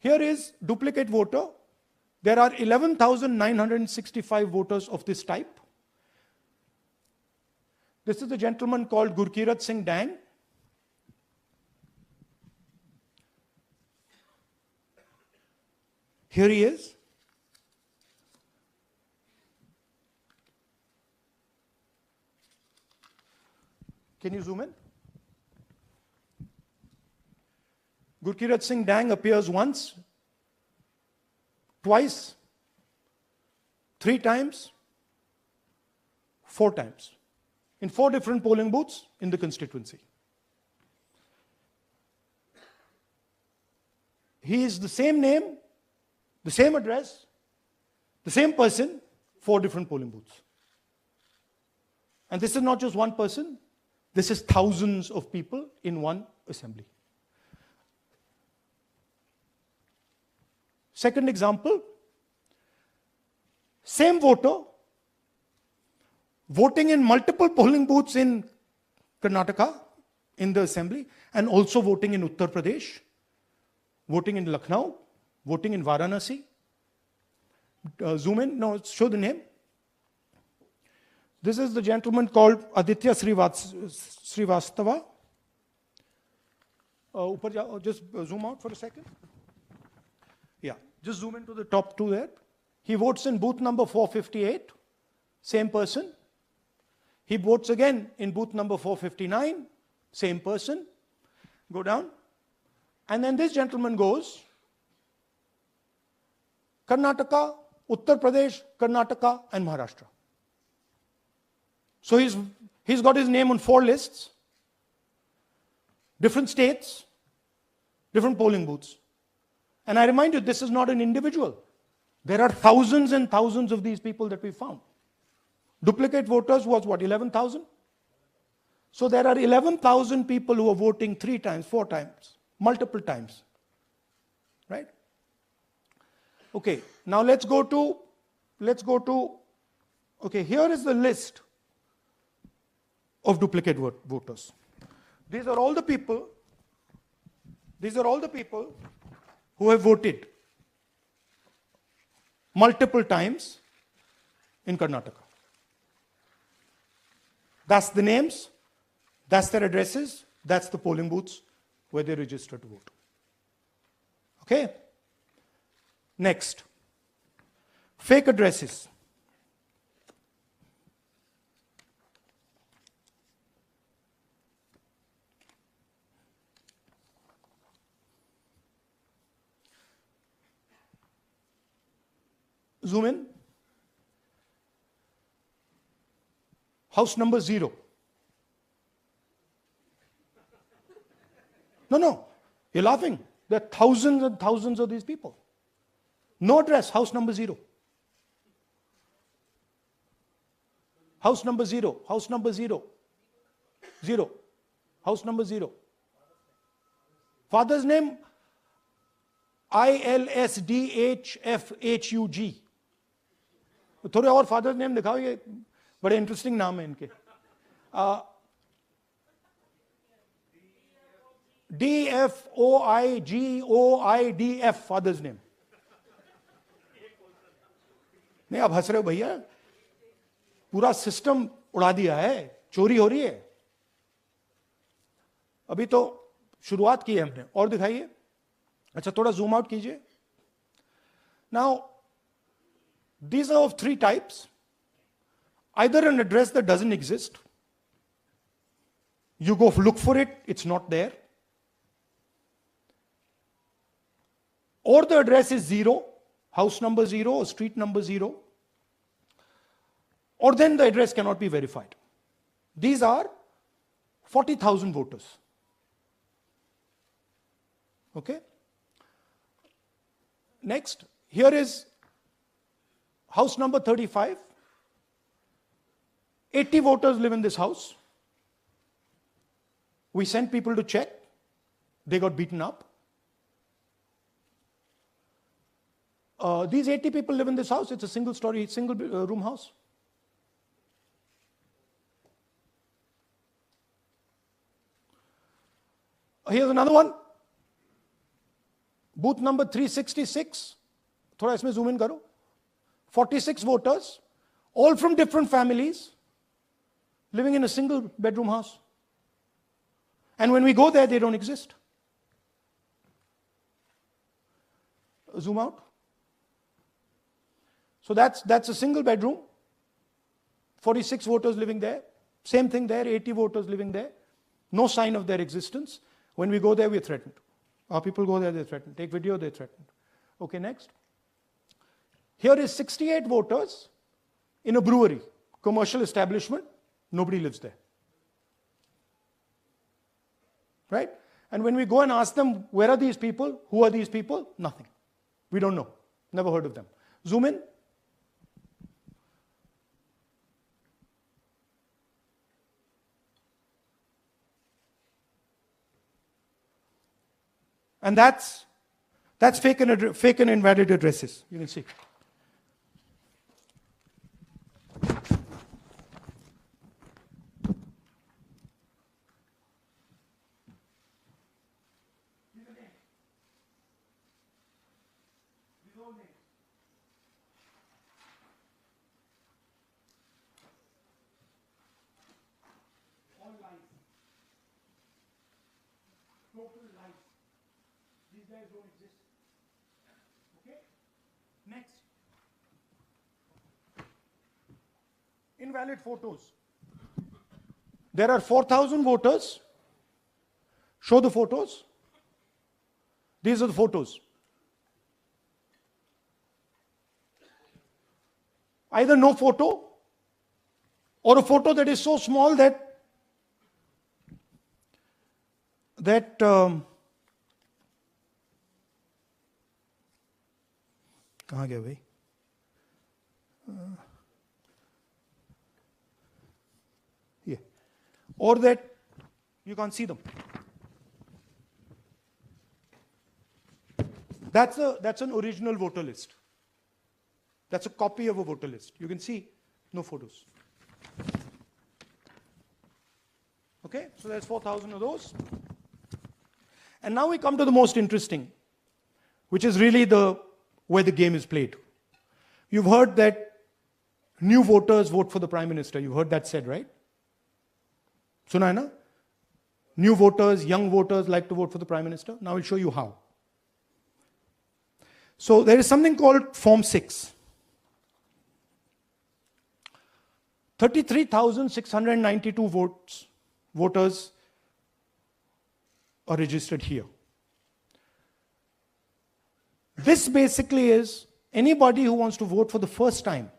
Here is duplicate voter. There are 11,965 voters of this type. This is a gentleman called Gurkirat Singh Dang. Here he is. Can you zoom in? Gurkirat Singh Dang appears once, twice, 3 times, 4 times, in 4 different polling booths in the constituency. He is the same name, the same address, the same person, 4 different polling booths. And this is not just one person, this is thousands of people in one assembly. Second example, same voter voting in multiple polling booths in Karnataka in the assembly, and also voting in Uttar Pradesh, voting in Lucknow, voting in Varanasi. Zoom in, no, show the name. This is the gentleman called Aditya Srivastava. Just zoom out for a second. Yeah, just zoom into the top 2 there. He votes in booth number 458, same person. He votes again in booth number 459, same person. Go down. And then this gentleman goes Karnataka, Uttar Pradesh, Karnataka, and Maharashtra. So he's got his name on 4 lists, different states, different polling booths. And I remind you, this is not an individual. There are thousands and thousands of these people that we found. Duplicate voters was what, 11,000? So there are 11,000 people who are voting 3 times, 4 times, multiple times. Right? Okay, now let's go to, okay, here is the list of duplicate voters. These are all the people who have voted multiple times in Karnataka. That's the names, that's their addresses, that's the polling booths where they register to vote. Okay? Next, fake addresses. Zoom in. House number 0. No, you're laughing. There are thousands and thousands of these people. No address, house number 0. House number 0, house number 0. 0. House number 0. Father's name, ILSDHFHUG. थोड़े और father's name दिखाओ, ये बड़े interesting नाम है इनके. DFOIGOIDF father's name. नहीं, आप हंस रहे हो भैया, पूरा सिस्टम उड़ा दिया है, चोरी हो रही है. अभी तो शुरुआत की है हमने, और दिखाइए. अच्छा, थोड़ा जूम आउट कीजिए. Now these are of 3 types. Either an address that doesn't exist, you go look for it, it's not there, or the address is 0, house number 0 or street number 0, or then the address cannot be verified. These are 40,000 voters. Okay? Next, here is house number 35. 80 voters live in this house. We sent people to check. They got beaten up. These 80 people live in this house. It's a single room house. Here's another one. Booth number 366. थोड़ा इसमें zoom in करो. 46 voters, all from different families, living in a single bedroom house. And when we go there, they don't exist. Zoom out. So that's a single bedroom. 46 voters living there. Same thing there, 80 voters living there. No sign of their existence. When we go there, we're threatened. Our people go there, they're threatened. Take video, they're threatened. Okay, next. Here is 68 voters in a brewery, commercial establishment. Nobody lives there. Right? And when we go and ask them, where are these people? Who are these people? Nothing. We don't know. Never heard of them. Zoom in. And that's fake and invalid addresses. You can see. All lies. Total lies. These guys don't exist. Okay? Next. Invalid photos. There are 4,000 voters. Show the photos. These are the photos. Either no photo or a photo that is so small that कहाँ गया भाई? Yeah. Or that you can't see them. That's an original voter list. That's a copy of a voter list. You can see no photos. Okay, so there's 4,000 of those. And now we come to the most interesting, which is really where the game is played. You've heard that new voters vote for the Prime Minister. You've heard that said, right? Suna hai na? New voters, young voters like to vote for the Prime Minister. Now I'll show you how. So there is something called Form 6. 33,692 voters are registered here. This basically is anybody who wants to vote for the first time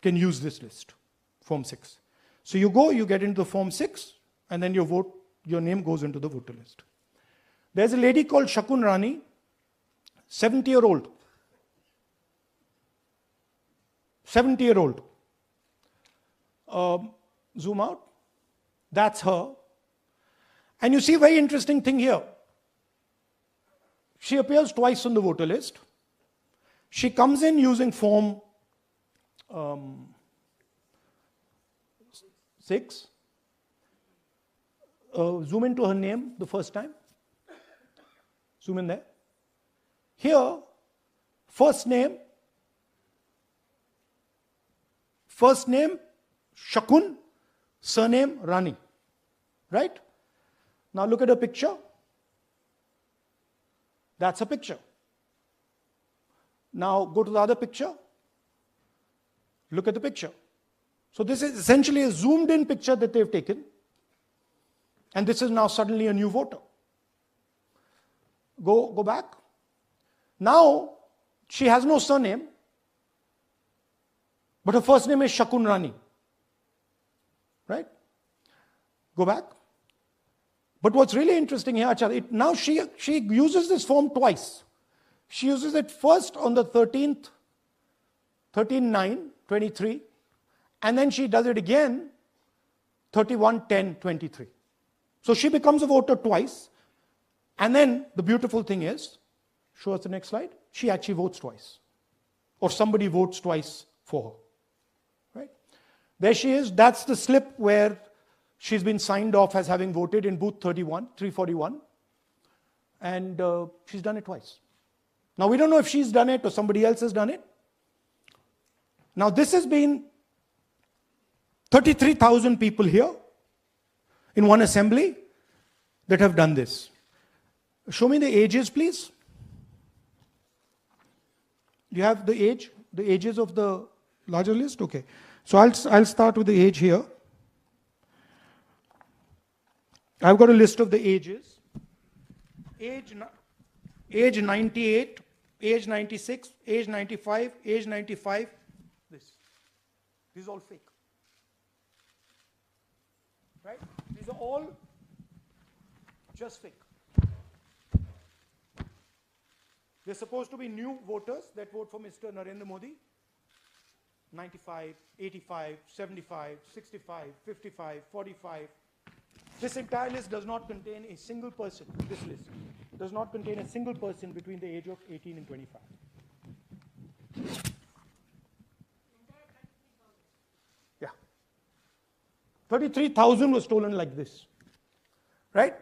can use this list, Form 6. So you go, you get into the Form 6, and then your name goes into the voter list. There's a lady called Shakun Rani, 70-year-old. 70-year-old. Zoom out. That's her. And you see a very interesting thing here. She appears twice on the voter list. She comes in using Form 6. Zoom into her name the first time. Zoom in there. Here, first name Shakun, surname Rani. Right? Now look at her picture. That's a picture. Now go to the other picture. Look at the picture. So this is essentially a zoomed in picture that they've taken. And this is now suddenly a new voter. Go back. Now she has no surname, but her first name is Shakun Rani. Right? Go back. But what's really interesting here, now she uses this form twice. She uses it first on the 13th, 13/9/23, and then she does it again 31/10/23. So she becomes a voter twice, and then the beautiful thing is, show us the next slide, she actually votes twice. Or somebody votes twice for her. Right? There she is, that's the slip where she's been signed off as having voted in booth 341. And she's done it twice. Now, we don't know if she's done it or somebody else has done it. Now, this has been 33,000 people here in one assembly that have done this. Show me the ages, please. Do you have the ages of the larger list? Okay. So I'll start with the age here. I've got a list of the ages. Age 98, age 96, age 95, age 95. This is all fake. Right? These are all just fake. They're supposed to be new voters that vote for Mr. Narendra Modi. 95, 85, 75, 65, 55, 45. This entire list does not contain a single person. This list does not contain a single person between the age of 18 and 25. Yeah. 33,000 was stolen like this. Right?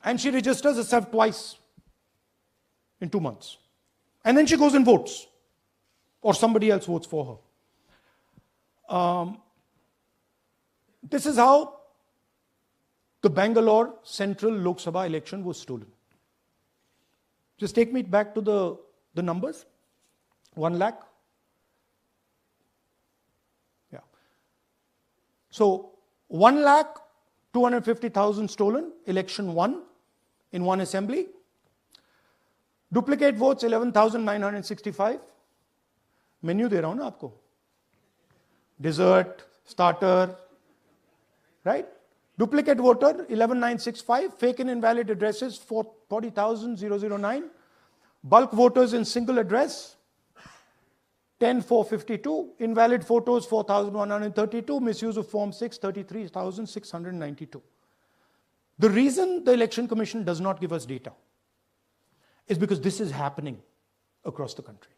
And she registers herself twice in 2 months. And then she goes and votes. Or somebody else votes for her. This is how the Bangalore Central Lok Sabha election was stolen. Just take me back to the numbers. 1 lakh. Yeah. So 1,250,000 stolen, election won in one assembly. Duplicate votes 11,965. Menu दे रहा हूं ना आपको. Dessert, starter, right? Duplicate voter 11,965. Fake and invalid addresses 40,009. Bulk voters in single address 10,452. Invalid photos 4,132. Misuse of Form 6 33,692. The reason the Election Commission does not give us data is because this is happening across the country.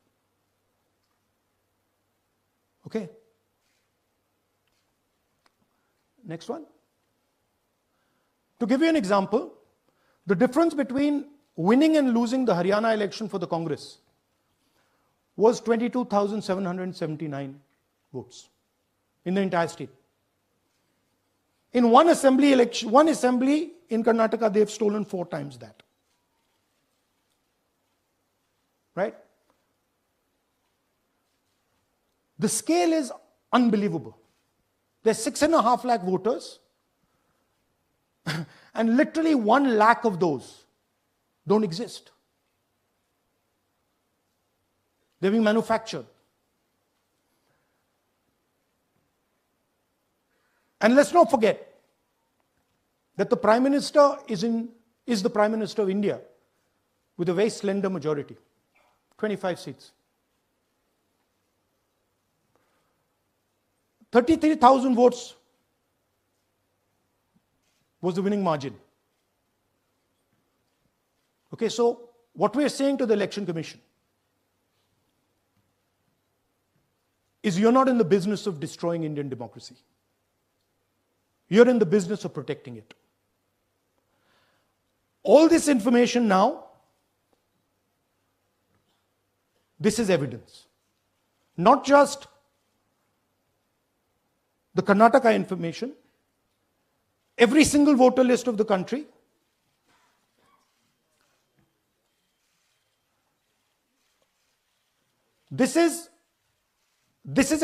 Okay. Next one. To give you an example, the difference between winning and losing the Haryana election for the Congress was 22,779 votes in the entire state. In one assembly election, one assembly in Karnataka, they've stolen 4 times that. Right? The scale is unbelievable. There's 6.5 lakh voters, and literally 1 lakh of those don't exist. They're being manufactured. And let's not forget that the Prime Minister is the Prime Minister of India with a very slender majority, 25 seats. 33,000 votes was the winning margin. Okay, so what we are saying to the Election Commission is you're not in the business of destroying Indian democracy. You're in the business of protecting it. All this information now, this is evidence. Not just the Karnataka information, every single voter list of the country. This is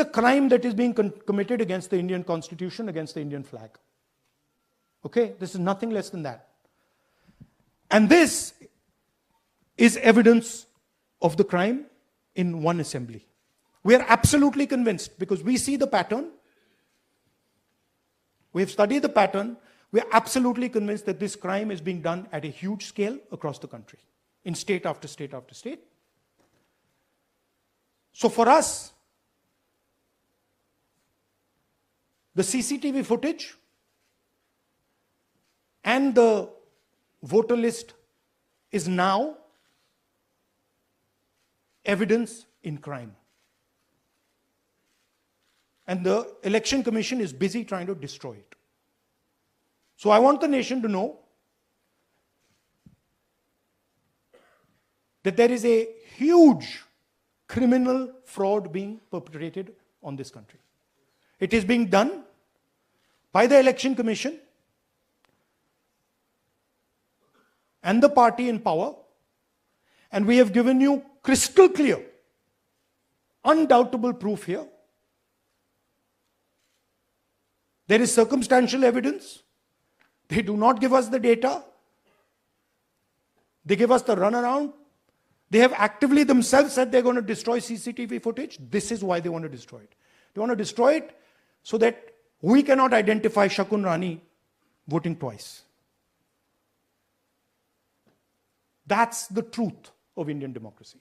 a crime that is being committed against the Indian Constitution, against the Indian flag. Okay? This is nothing less than that. And this is evidence of the crime in one assembly. We are absolutely convinced because we see the pattern. We have studied the pattern. We are absolutely convinced that this crime is being done at a huge scale across the country, in state after state after state. So for us, the CCTV footage and the voter list is now evidence in crime. And the Election Commission is busy trying to destroy it. So I want the nation to know that there is a huge criminal fraud being perpetrated on this country. It is being done by the Election Commission and the party in power, and we have given you crystal clear, undoubtable proof here. There is circumstantial evidence. They do not give us the data. They give us the runaround. They have actively themselves said they're going to destroy CCTV footage. This is why they want to destroy it. They want to destroy it so that we cannot identify Shakun Rani voting twice. That's the truth of Indian democracy.